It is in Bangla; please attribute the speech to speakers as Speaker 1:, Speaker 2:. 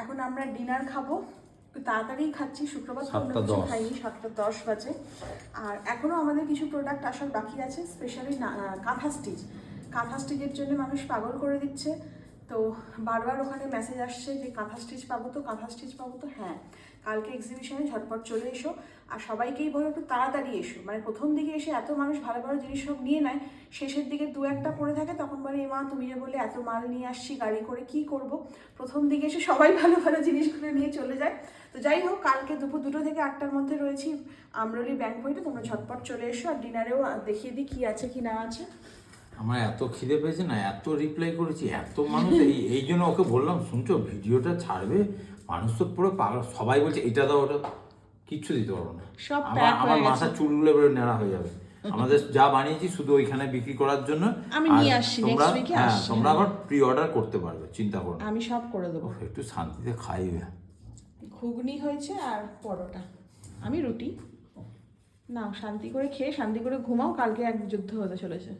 Speaker 1: এখন আমরা ডিনার খাবো, একটু তাড়াতাড়ি খাচ্ছি, শুক্রবার তো অন্য
Speaker 2: 7টা
Speaker 1: কিছু
Speaker 2: 10
Speaker 1: খাইনি, 7:10 বাজে। আর এখনও আমাদের কিছু প্রোডাক্ট আসার বাকি আছে, স্পেশালি কাঁথা স্টিচ। কাঁথা স্টিচের জন্য মানুষ পাগল করে দিচ্ছে, তো বারবার ওখানে মেসেজ আসছে যে কাঁথা স্টিচ পাবো তো, কাঁথা স্টিচ পাবো তো। হ্যাঁ, কালকে এক্সিবিশনে ঝটপট চলে এসো, আর সবাইকেই বলো একটু তাড়াতাড়ি এসো। মানে প্রথম দিকে এসে এত মানুষ ভালো ভালো জিনিস সব নিয়ে নেয়, শেষের দিকে দু একটা পড়ে থাকে, তখন বলে এ মা তুমি যে বলে এত মাল নিয়ে আসছি গাড়ি করে কি করব। প্রথম দিকে এসে সবাই ভালো ভালো জিনিসগুলো নিয়ে চলে যায়। তো যাই হোক, কালকে দুপুর 2টো থেকে 8টার মধ্যে রয়েছি আমরলি ব্যাংকোয়েটে, তোমরা ঝটপট চলে এসো। আর ডিনারেও দেখিয়ে দিই কি আছে কি না আছে।
Speaker 2: আমার এত খিদে পেয়েছে না, এত রিপ্লাই করেছি, এত মানুষ, এই জন্য ওকে বললাম শুনছো ভিডিওটা ছাড়বে, মানুষ তো পুরো পাগল, সবাই বলছে এটা দাও ওটা, কিচ্ছু দিতে পারবো না।
Speaker 1: সব
Speaker 2: আমার
Speaker 1: প্যাক হয়ে
Speaker 2: আমার
Speaker 1: গেছে।
Speaker 2: মাথা চুলগুলো এবারে নেড়া হয়ে যাবে। আমাদের যা বানিয়েছি শুধু ওইখানে বিক্রি করার জন্য।
Speaker 1: আমি
Speaker 2: আর
Speaker 1: নিয়ে আসছি,
Speaker 2: তোমরা,
Speaker 1: next week এ
Speaker 2: হ্যাঁ
Speaker 1: আসছি,
Speaker 2: তোমরা
Speaker 1: হ্যাঁ।
Speaker 2: আবার প্রি অর্ডার করতে পারবে, চিন্তা করো না।
Speaker 1: আমি সব করে দেবো।
Speaker 2: একটু শান্তিতে খাইবে।
Speaker 1: ঘুগনি হয়েছে আর পরোটা, আমি রুটি। নাও শান্তি করে খেয়ে শান্তি করে ঘুমাও, কালকে এক যুদ্ধ হতে চলেছে।